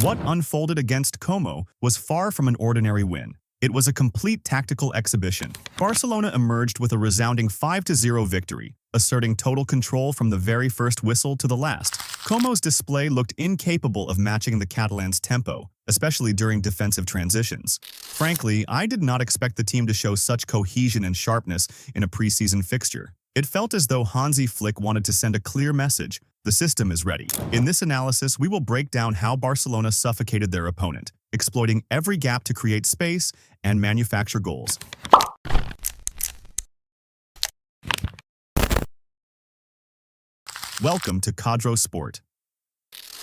What unfolded against Como was far from an ordinary win. It was a complete tactical exhibition. Barcelona emerged with a resounding 5-0 victory, asserting total control from the very first whistle to the last. Como's display looked incapable of matching the Catalans' tempo, especially during defensive transitions. Frankly, I did not expect the team to show such cohesion and sharpness in a preseason fixture. It felt as though Hansi Flick wanted to send a clear message: the system is ready. In this analysis, we will break down how Barcelona suffocated their opponent, exploiting every gap to create space and manufacture goals. Welcome to Cadro Sport.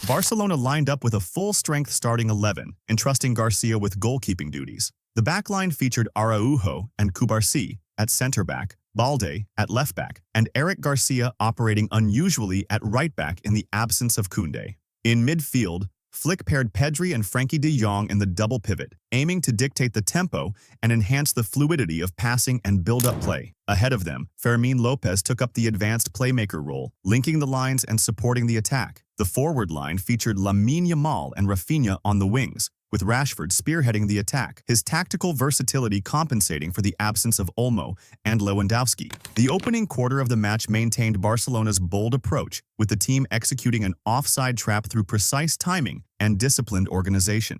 Barcelona lined up with a full-strength starting 11, entrusting Garcia with goalkeeping duties. The backline featured Araujo and Cubarsí at center-back, Balde at left-back, and Eric Garcia operating unusually at right-back in the absence of Koundé. In midfield, Flick paired Pedri and Frenkie de Jong in the double pivot, aiming to dictate the tempo and enhance the fluidity of passing and build-up play. Ahead of them, Fermín López took up the advanced playmaker role, linking the lines and supporting the attack. The forward line featured Lamine Yamal and Rafinha on the wings, with Rashford spearheading the attack, his tactical versatility compensating for the absence of Olmo and Lewandowski. The opening quarter of the match maintained Barcelona's bold approach, with the team executing an offside trap through precise timing and disciplined organization.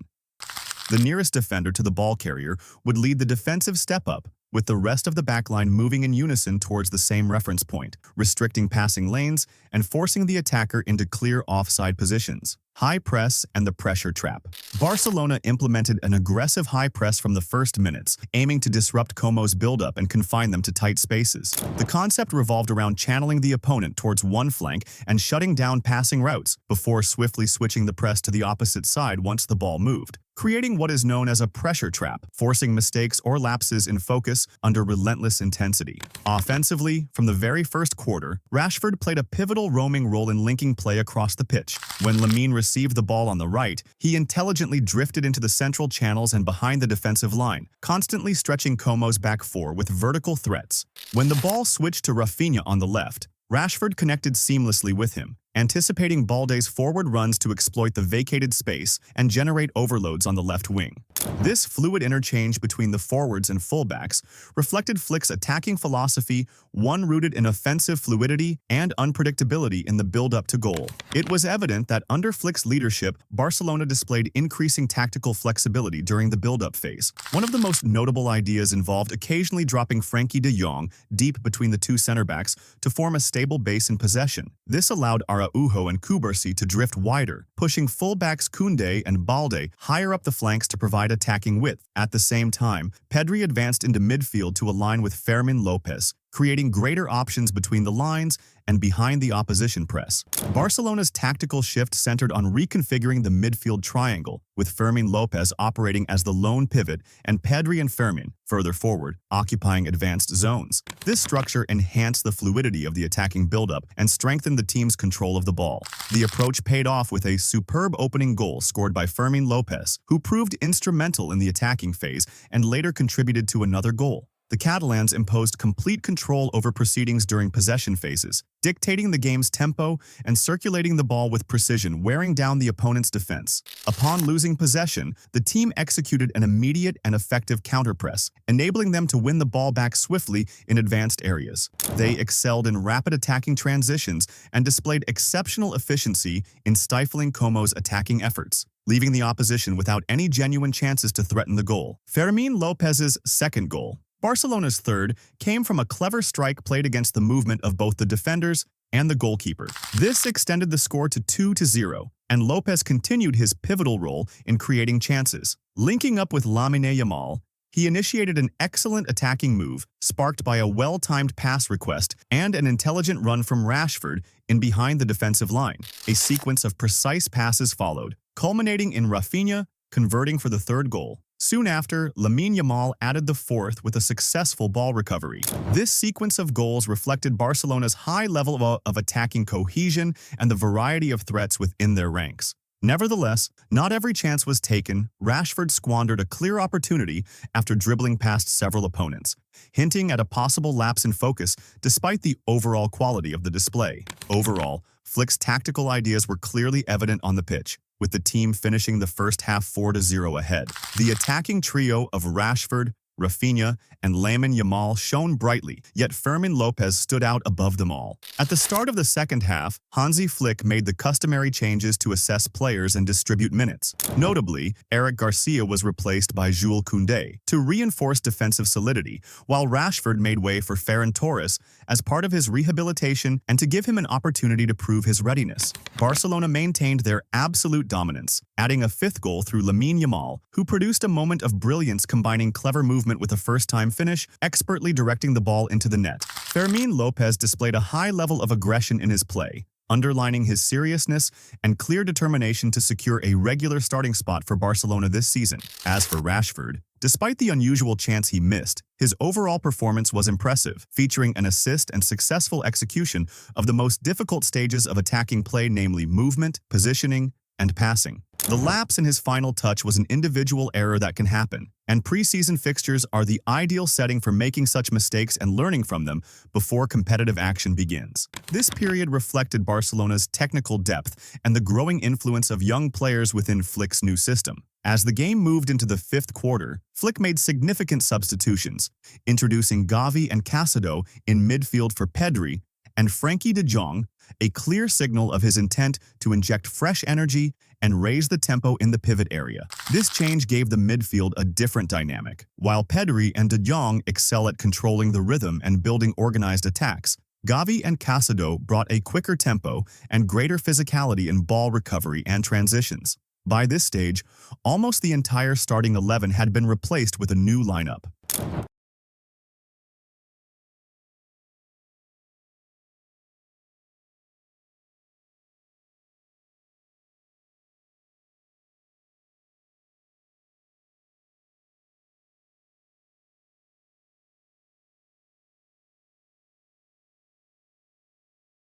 The nearest defender to the ball carrier would lead the defensive step-up, with the rest of the backline moving in unison towards the same reference point, restricting passing lanes and forcing the attacker into clear offside positions. High press and the pressure trap. Barcelona implemented an aggressive high press from the first minutes, aiming to disrupt Como's build-up and confine them to tight spaces. The concept revolved around channeling the opponent towards one flank and shutting down passing routes before swiftly switching the press to the opposite side once the ball moved, creating what is known as a pressure trap, forcing mistakes or lapses in focus under relentless intensity. Offensively, from the very first quarter, Rashford played a pivotal roaming role in linking play across the pitch. When Lamine received the ball on the right, he intelligently drifted into the central channels and behind the defensive line, constantly stretching Como's back four with vertical threats. When the ball switched to Rafinha on the left, Rashford connected seamlessly with him, anticipating Balde's forward runs to exploit the vacated space and generate overloads on the left wing. This fluid interchange between the forwards and fullbacks reflected Flick's attacking philosophy, one rooted in offensive fluidity and unpredictability in the build-up to goal. It was evident that under Flick's leadership, Barcelona displayed increasing tactical flexibility during the build-up phase. One of the most notable ideas involved occasionally dropping Frenkie de Jong deep between the two center-backs to form a stable base in possession. This allowed Araujo and Cubarsí to drift wider, pushing fullbacks Koundé and Balde higher up the flanks to provide attacking width. At the same time, Pedri advanced into midfield to align with Fermín López, creating greater options between the lines and behind the opposition press. Barcelona's tactical shift centered on reconfiguring the midfield triangle, with Fermín López operating as the lone pivot and Pedri and Fermín, further forward, occupying advanced zones. This structure enhanced the fluidity of the attacking buildup and strengthened the team's control of the ball. The approach paid off with a superb opening goal scored by Fermín López, who proved instrumental in the attacking phase and later contributed to another goal. The Catalans imposed complete control over proceedings during possession phases, dictating the game's tempo and circulating the ball with precision, wearing down the opponent's defense. Upon losing possession, the team executed an immediate and effective counterpress, enabling them to win the ball back swiftly in advanced areas. They excelled in rapid attacking transitions and displayed exceptional efficiency in stifling Como's attacking efforts, leaving the opposition without any genuine chances to threaten the goal. Fermín López's second goal, Barcelona's third, came from a clever strike played against the movement of both the defenders and the goalkeeper. This extended the score to 2-0, and López continued his pivotal role in creating chances. Linking up with Lamine Yamal, he initiated an excellent attacking move, sparked by a well-timed pass request and an intelligent run from Rashford in behind the defensive line. A sequence of precise passes followed, culminating in Rafinha converting for the third goal. Soon after, Lamine Yamal added the fourth with a successful ball recovery. This sequence of goals reflected Barcelona's high level of attacking cohesion and the variety of threats within their ranks. Nevertheless, not every chance was taken. Rashford squandered a clear opportunity after dribbling past several opponents, hinting at a possible lapse in focus despite the overall quality of the display. Overall, Flick's tactical ideas were clearly evident on the pitch. with the team finishing the first half 4-0 ahead. The attacking trio of Rashford, Rafinha, and Lamine Yamal shone brightly, yet Fermin Lopez stood out above them all. At the start of the second half, Hansi Flick made the customary changes to assess players and distribute minutes. Notably, Eric Garcia was replaced by Jules Koundé to reinforce defensive solidity, while Rashford made way for Ferran Torres as part of his rehabilitation and to give him an opportunity to prove his readiness. Barcelona maintained their absolute dominance, adding a fifth goal through Lamine Yamal, who produced a moment of brilliance combining clever movement with a first-time finish, expertly directing the ball into the net. Fermin Lopez displayed a high level of aggression in his play, underlining his seriousness and clear determination to secure a regular starting spot for Barcelona this season. As for Rashford, despite the unusual chance he missed, his overall performance was impressive, featuring an assist and successful execution of the most difficult stages of attacking play, namely movement, positioning, and passing. The lapse in his final touch was an individual error that can happen, and preseason fixtures are the ideal setting for making such mistakes and learning from them before competitive action begins. This period reflected Barcelona's technical depth and the growing influence of young players within Flick's new system. As the game moved into the fifth quarter, Flick made significant substitutions, introducing Gavi and Casado in midfield for Pedri and Frenkie de Jong, a clear signal of his intent to inject fresh energy and raise the tempo in the pivot area. This change gave the midfield a different dynamic. While Pedri and de Jong excel at controlling the rhythm and building organized attacks, Gavi and Casado brought a quicker tempo and greater physicality in ball recovery and transitions. By this stage, almost the entire starting 11 had been replaced with a new lineup.